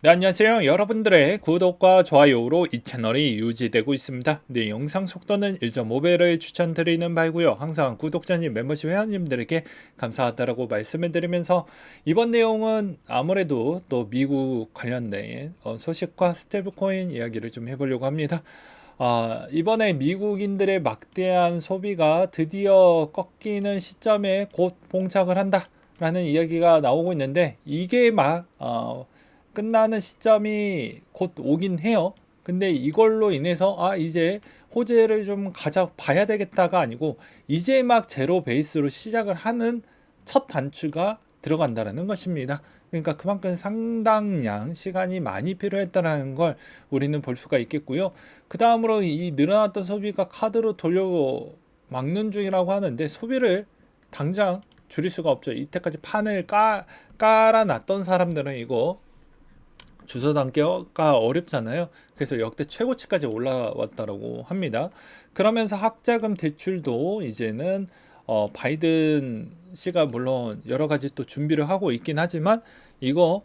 네, 안녕하세요. 여러분들의 구독과 좋아요로 이 채널이 유지되고 있습니다. 네, 영상 속도는 1.5배를 추천드리는 바이고요. 항상 구독자님, 멤버십 회원님들에게 감사하다라고 말씀을 드리면서 이번 내용은 아무래도 또 미국 관련된 소식과 스테이블코인 이야기를 좀 해보려고 합니다. 이번에 미국인들의 막대한 소비가 드디어 꺾이는 시점에 곧 봉착을 한다라는 이야기가 나오고 있는데 이게 끝나는 시점이 곧 오긴 해요. 근데 이걸로 인해서 이제 호재를 좀 가져 봐야 되겠다가 아니고 이제 막 제로 베이스로 시작을 하는 첫 단추가 들어간다는 것입니다. 그러니까 그만큼 상당량 시간이 많이 필요했다는 걸 우리는 볼 수가 있겠고요. 그 다음으로 이 늘어났던 소비가 카드로 돌려 막는 중이라고 하는데 소비를 당장 줄일 수가 없죠. 이때까지 판을 깔아놨던 사람들은 이거 주소 담기가 어렵잖아요. 그래서 역대 최고치까지 올라왔다고 합니다. 그러면서 학자금 대출도 이제는 바이든 씨가 물론 여러 가지 또 준비를 하고 있긴 하지만 이거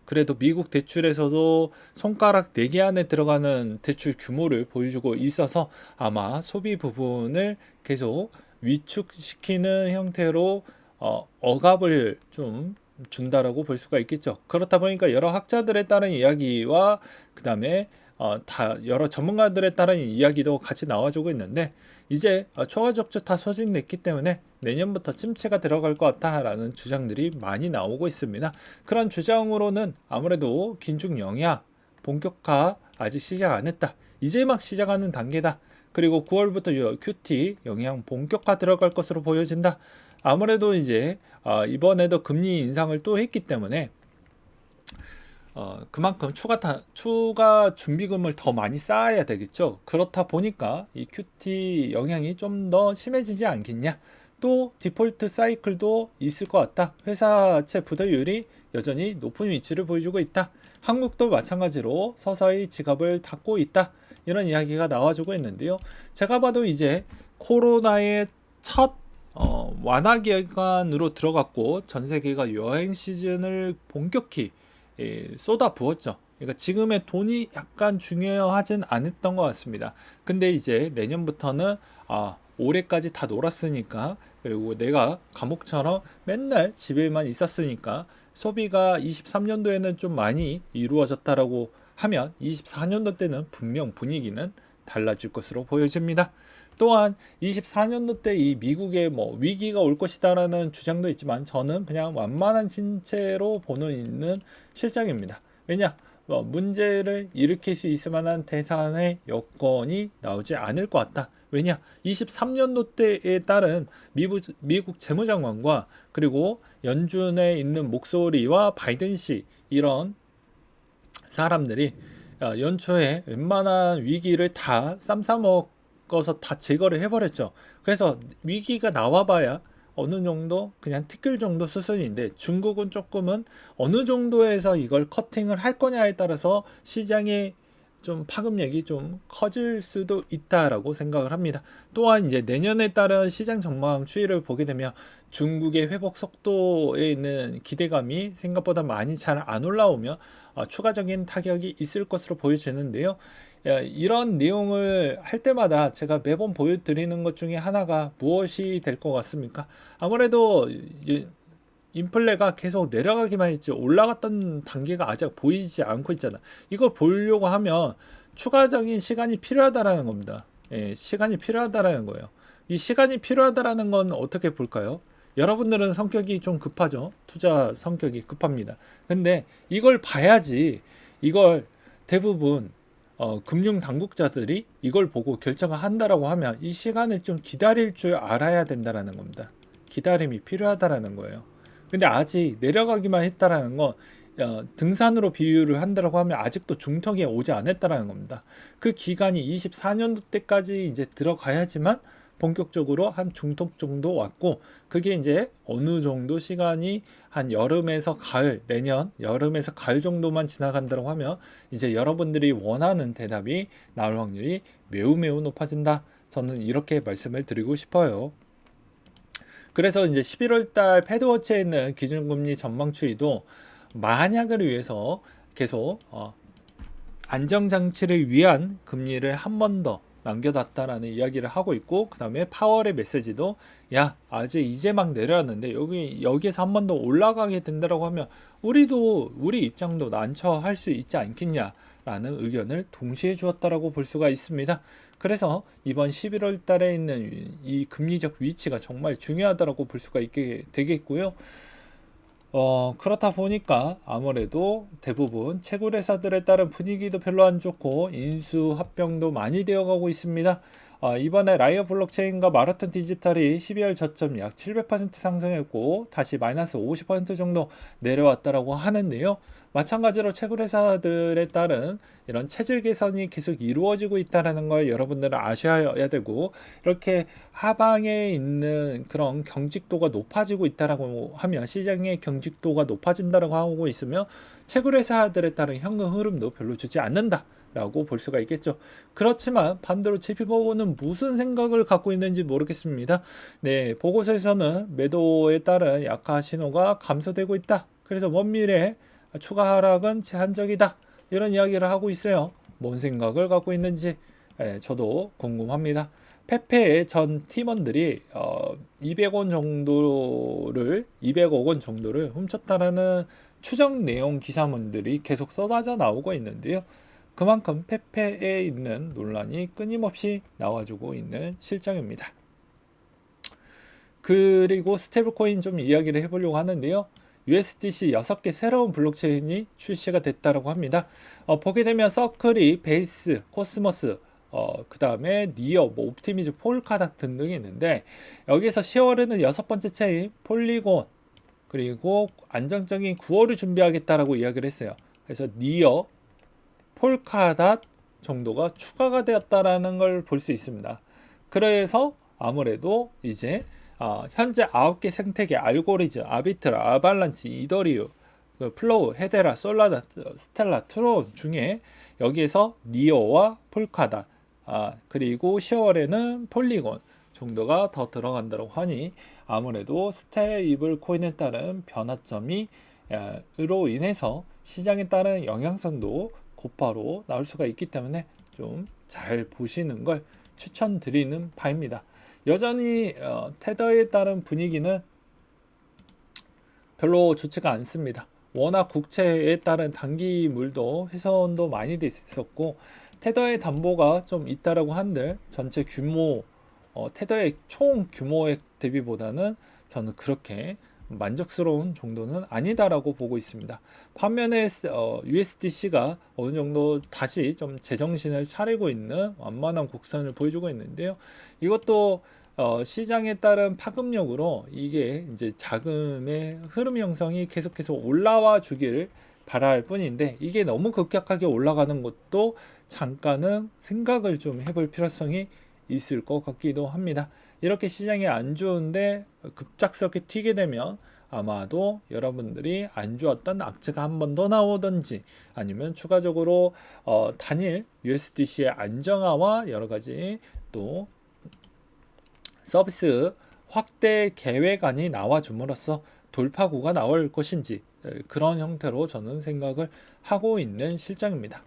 그래도 미국 대출에서도 손가락 4개 안에 들어가는 대출 규모를 보여주고 있어서 아마 소비 부분을 계속 위축시키는 형태로 억압을 좀 준다라고 볼 수가 있겠죠. 그렇다 보니까 여러 학자들에 따른 이야기와 그 다음에 다 여러 전문가들에 따른 이야기도 같이 나와주고 있는데 이제 초과 적조 다 소진됐기 때문에 내년부터 침체가 들어갈 것 같다라는 주장들이 많이 나오고 있습니다. 그런 주장으로는 아무래도 긴축 영향 본격화 아직 시작 안 했다. 이제 막 시작하는 단계다. 그리고 9월부터 QT 영향 본격화 들어갈 것으로 보여진다. 아무래도 이제 이번에도 금리 인상을 또 했기 때문에 그만큼 추가 준비금을 더 많이 쌓아야 되겠죠. 그렇다 보니까 이 QT 영향이 좀 더 심해지지 않겠냐. 또 디폴트 사이클도 있을 것 같다. 회사채 부도율이 여전히 높은 위치를 보여주고 있다. 한국도 마찬가지로 서서히 지갑을 닫고 있다. 이런 이야기가 나와주고 있는데요. 제가 봐도 이제 코로나의 첫 완화 기간으로 들어갔고 전 세계가 여행 시즌을 본격히 쏟아 부었죠. 그러니까 지금의 돈이 약간 중요하진 않았던 것 같습니다. 근데 이제 내년부터는 올해까지 다 놀았으니까 그리고 내가 감옥처럼 맨날 집에만 있었으니까 소비가 23년도에는 좀 많이 이루어졌다라고 하면 24년도 때는 분명 분위기는 달라질 것으로 보여집니다. 또한 24년도 때 이 미국에 뭐 위기가 올 것이다라는 주장도 있지만 저는 그냥 완만한 신체로 보는 있는 실정입니다. 왜냐? 문제를 일으킬 수 있을 만한 대상의 여건이 나오지 않을 것 같다. 왜냐? 23년도 때에 따른 미국 재무장관과 그리고 연준에 있는 목소리와 바이든 씨 이런 사람들이 연초에 웬만한 위기를 다 쌈싸먹어서 다 제거를 해버렸죠. 그래서 위기가 나와봐야 어느 정도 그냥 티끌 정도 수준인데 중국은 조금은 어느 정도에서 이걸 커팅을 할 거냐에 따라서 시장의 좀 파급력이 좀 커질 수도 있다라고 생각을 합니다. 또한 이제 내년에 따른 시장 전망 추이를 보게 되면 중국의 회복 속도에 있는 기대감이 생각보다 많이 잘 안 올라오며 추가적인 타격이 있을 것으로 보여지는데요. 이런 내용을 할 때마다 제가 매번 보여드리는 것 중에 하나가 무엇이 될 것 같습니까? 아무래도 인플레가 계속 내려가기만 했지 올라갔던 단계가 아직 보이지 않고 있잖아. 이걸 보려고 하면 추가적인 시간이 필요하다라는 겁니다. 시간이 필요하다라는 거예요. 이 시간이 필요하다라는 건 어떻게 볼까요? 여러분들은 성격이 좀 급하죠. 투자 성격이 급합니다. 근데 이걸 봐야지 이걸 대부분 금융 당국자들이 이걸 보고 결정을 한다라고 하면 이 시간을 좀 기다릴 줄 알아야 된다라는 겁니다. 기다림이 필요하다라는 거예요. 근데 아직 내려가기만 했다라는 건 등산으로 비유를 한다고 하면 아직도 중턱에 오지 않았다라는 겁니다. 그 기간이 24년도 때까지 이제 들어가야지만 본격적으로 한 중턱 정도 왔고 그게 이제 어느 정도 시간이 한 여름에서 가을 내년 여름에서 가을 정도만 지나간다고 하면 이제 여러분들이 원하는 대답이 나올 확률이 매우 매우 높아진다. 저는 이렇게 말씀을 드리고 싶어요. 그래서 이제 11월 달 패드워치에 있는 기준금리 전망 추이도 만약을 위해서 계속 안정장치를 위한 금리를 한 번 더 남겨놨다라는 이야기를 하고 있고, 그 다음에 파월의 메시지도 야 아직 이제 막 내려왔는데 여기에서 한 번 더 올라가게 된다라고 하면 우리 입장도 난처할 수 있지 않겠냐라는 의견을 동시에 주었다라고 볼 수가 있습니다. 그래서 이번 11월 달에 있는 이 금리적 위치가 정말 중요하다라고 볼 수가 있게 되겠고요. 그렇다 보니까 아무래도 대부분 채굴회사들에 따른 분위기도 별로 안 좋고 인수 합병도 많이 되어가고 있습니다. 이번에 라이어 블록체인과 마라톤 디지털이 12월 저점 약 700% 상승했고 다시 마이너스 50% 정도 내려왔다라고 하는데요. 마찬가지로 채굴회사들에 따른 이런 체질 개선이 계속 이루어지고 있다는 걸 여러분들은 아셔야 되고, 이렇게 하방에 있는 그런 경직도가 높아지고 있다라고 하면, 시장의 경직도가 높아진다라고 하고 있으면 채굴회사들에 따른 현금 흐름도 별로 좋지 않는다 라고 볼 수가 있겠죠. 그렇지만 반대로 JP모건은 무슨 생각을 갖고 있는지 모르겠습니다. 네, 보고서에서는 매도에 따른 약화 신호가 감소되고 있다. 그래서 먼 미래 추가 하락은 제한적이다. 이런 이야기를 하고 있어요. 뭔 생각을 갖고 있는지 저도 궁금합니다. 페페의 전 팀원들이 200억 원 정도를 훔쳤다라는 추정 내용 기사문들이 계속 쏟아져 나오고 있는데요. 그만큼 페페에 있는 논란이 끊임없이 나와주고 있는 실정입니다. 그리고 스테이블코인 좀 이야기를 해보려고 하는데요. USDC 6개 새로운 블록체인이 출시가 됐다고 합니다. 보게 되면 서클이, 베이스, 코스모스, 그 다음에 니어, 옵티미즈, 폴카닥 등등이 있는데, 여기에서 10월에는 6번째 체인 폴리곤, 그리고 안정적인 9월을 준비하겠다라고 이야기를 했어요. 그래서 니어, 폴카닷 정도가 추가가 되었다라는 걸 볼 수 있습니다. 그래서 아무래도 이제 현재 9개 생태계 알고리즘, 아비트라, 아발란치, 이더리움, 플로우, 헤데라, 솔라다, 스텔라, 트론 중에 여기에서 니어와 폴카닷, 그리고 10월에는 폴리곤 정도가 더 들어간다고 하니 아무래도 스테이블 코인에 따른 변화점이 으로 인해서 시장에 따른 영향성도 곧바로 나올 수가 있기 때문에 좀 잘 보시는 걸 추천드리는 바입니다. 여전히 테더에 따른 분위기는 별로 좋지가 않습니다. 워낙 국채에 따른 단기물도 훼손도 많이 됐었고, 테더의 담보가 좀 있다라고 한들 전체 규모, 테더의 총 규모액 대비보다는 저는 그렇게 만족스러운 정도는 아니다라고 보고 있습니다. 반면에 USDC가 어느 정도 다시 좀 제정신을 차리고 있는 완만한 곡선을 보여주고 있는데요. 이것도 시장에 따른 파급력으로 이게 이제 자금의 흐름 형성이 계속해서 올라와 주길 바랄 뿐인데, 이게 너무 급격하게 올라가는 것도 잠깐은 생각을 좀 해볼 필요성이 있을 것 같기도 합니다. 이렇게 시장이 안 좋은데 급작스럽게 튀게 되면 아마도 여러분들이 안 좋았던 악재가 한 번 더 나오든지, 아니면 추가적으로 단일 USDC의 안정화와 여러 가지 또 서비스 확대 계획안이 나와줌으로써 돌파구가 나올 것인지, 그런 형태로 저는 생각을 하고 있는 실정입니다.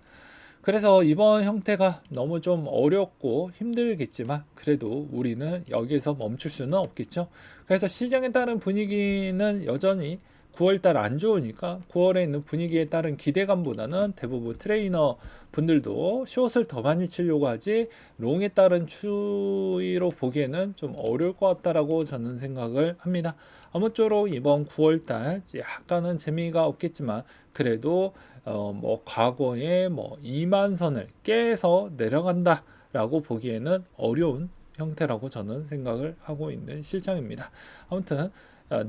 그래서 이번 형태가 너무 좀 어렵고 힘들겠지만 그래도 우리는 여기에서 멈출 수는 없겠죠. 그래서 시장에 따른 분위기는 여전히 9월달 안 좋으니까 9월에 있는 분위기에 따른 기대감보다는 대부분 트레이너 분들도 숏을 더 많이 치려고 하지, 롱에 따른 추이로 보기에는 좀 어려울 것 같다라고 저는 생각을 합니다. 아무쪼록 이번 9월달 약간은 재미가 없겠지만 그래도 과거에 2만 선을 깨서 내려간다 라고 보기에는 어려운 형태라고 저는 생각을 하고 있는 실정입니다. 아무튼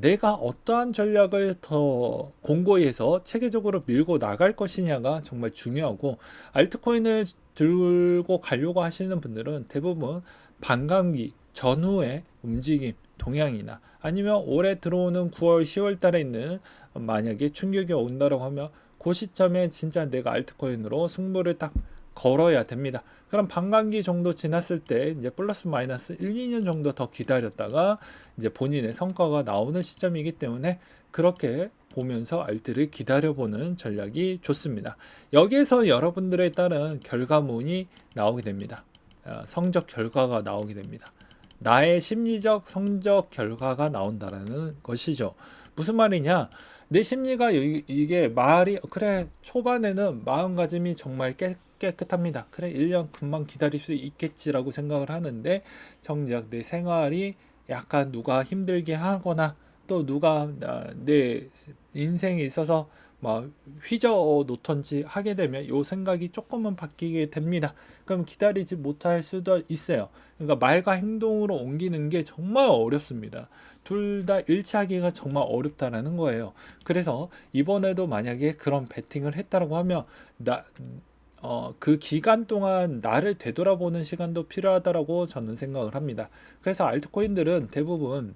내가 어떠한 전략을 더 공고히 해서 체계적으로 밀고 나갈 것이냐가 정말 중요하고, 알트코인을 들고 가려고 하시는 분들은 대부분 반감기 전후의 움직임 동향이나 아니면 올해 들어오는 9월 10월 달에 있는 만약에 충격이 온다고 하면 그 시점에 진짜 내가 알트코인으로 승부를 딱 걸어야 됩니다. 그럼 반감기 정도 지났을 때 이제 플러스 마이너스 1, 2년 정도 더 기다렸다가 이제 본인의 성과가 나오는 시점이기 때문에 그렇게 보면서 알트를 기다려보는 전략이 좋습니다. 여기에서 여러분들에 따른 결과물이 나오게 됩니다. 성적 결과가 나오게 됩니다. 나의 심리적 성적 결과가 나온다라는 것이죠. 무슨 말이냐? 내 심리가 이게 말이 그래 초반에는 마음가짐이 정말 깨끗합니다. 그래 1년 금방 기다릴 수 있겠지라고 생각을 하는데 정작 내 생활이 약간 누가 힘들게 하거나 또 누가 내 인생에 있어서 막 휘저 놓던지 하게 되면 요 생각이 조금은 바뀌게 됩니다. 그럼 기다리지 못할 수도 있어요. 그러니까 말과 행동으로 옮기는 게 정말 어렵습니다. 둘 다 일치하기가 정말 어렵다라는 거예요. 그래서 이번에도 만약에 그런 베팅을 했다라고 하면 그 기간 동안 나를 되돌아보는 시간도 필요하다라고 저는 생각을 합니다. 그래서 알트코인들은 대부분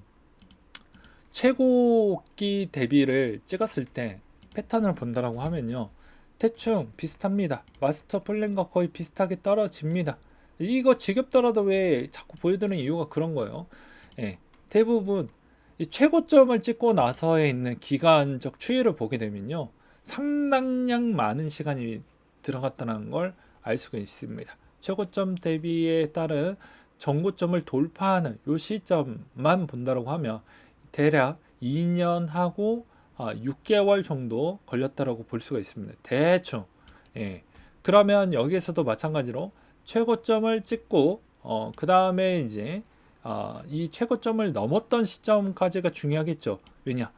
최고기 대비를 찍었을 때 패턴을 본다라고 하면요. 대충 비슷합니다. 마스터 플랜과 거의 비슷하게 떨어집니다. 이거 지겹더라도 왜 자꾸 보여드리는 이유가 그런 거예요. 예, 대부분 이 최고점을 찍고 나서에 있는 기간적 추이를 보게 되면요. 상당량 많은 시간이 들어갔다는 걸 알 수가 있습니다. 최고점 대비에 따른 정고점을 돌파하는 요 시점만 본다라고 하면 대략 2년하고 6개월 정도 걸렸다라고 볼 수가 있습니다. 대충. 예. 그러면 여기에서도 마찬가지로 최고점을 찍고 그 다음에 이제 이 최고점을 넘었던 시점까지가 중요하겠죠. 왜냐?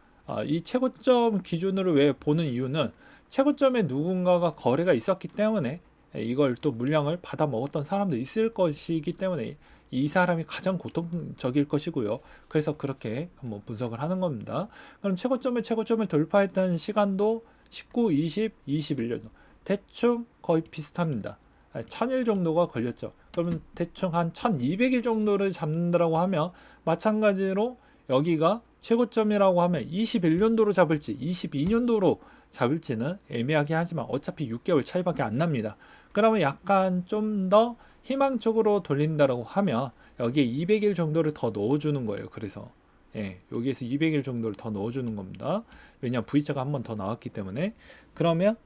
이 최고점 기준으로 왜 보는 이유는 최고점에 누군가가 거래가 있었기 때문에 이걸 또 물량을 받아 먹었던 사람도 있을 것이기 때문에 이 사람이 가장 고통적일 것이고요. 그래서 그렇게 한번 분석을 하는 겁니다. 그럼 최고점을 돌파했던 시간도 19, 20, 21년도 대충 거의 비슷합니다. 1000일 정도가 걸렸죠. 그러면 대충 한 1200일 정도를 잡는다고 하면 마찬가지로 여기가 최고점이라고 하면 21년도로 잡을지 22년도로 잡을지는 애매하게 하지만 어차피 6개월 차이밖에 안 납니다. 그러면 약간 좀 더 희망적으로 돌린다라고 하면 여기에 200일 정도를 더 넣어주는 거예요. 그래서 여기에서 200일 정도를 더 넣어주는 겁니다. 왜냐하면 V자가 한 번 더 나왔기 때문에. 그러면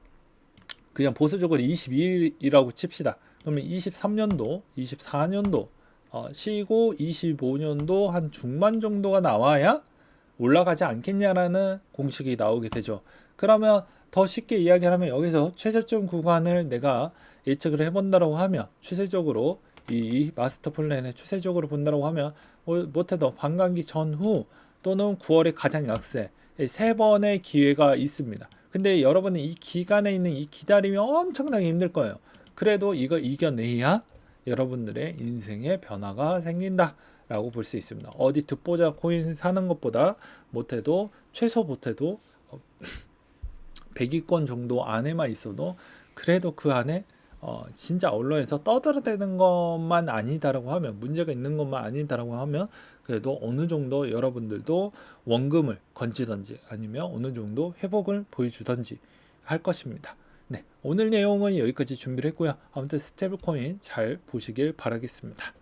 그냥 보수적으로 22일이라고 칩시다. 그러면 23년도, 24년도 쉬고 25년도 한 중반 정도가 나와야 올라가지 않겠냐라는 공식이 나오게 되죠. 그러면 더 쉽게 이야기를 하면 여기서 최저점 구간을 내가 예측을 해본다고 하면 추세적으로 이 마스터 플랜에 추세적으로 본다고 하면 못해도 반감기 전후 또는 9월의 가장 약세 세 번의 기회가 있습니다. 근데 여러분은 이 기간에 있는 이 기다림이 엄청나게 힘들 거예요. 그래도 이걸 이겨내야 여러분들의 인생에 변화가 생긴다라고 볼 수 있습니다. 어디 듣보자 코인 사는 것보다 못해도 최소 못해도 100위권 정도 안에만 있어도 그래도 그 안에 진짜 언론에서 떠들어대는 것만 아니다라고 하면 문제가 있는 것만 아니다라고 하면 그래도 어느 정도 여러분들도 원금을 건지던지 아니면 어느 정도 회복을 보여주던지 할 것입니다. 네, 오늘 내용은 여기까지 준비를 했고요. 아무튼 스테이블 코인 잘 보시길 바라겠습니다.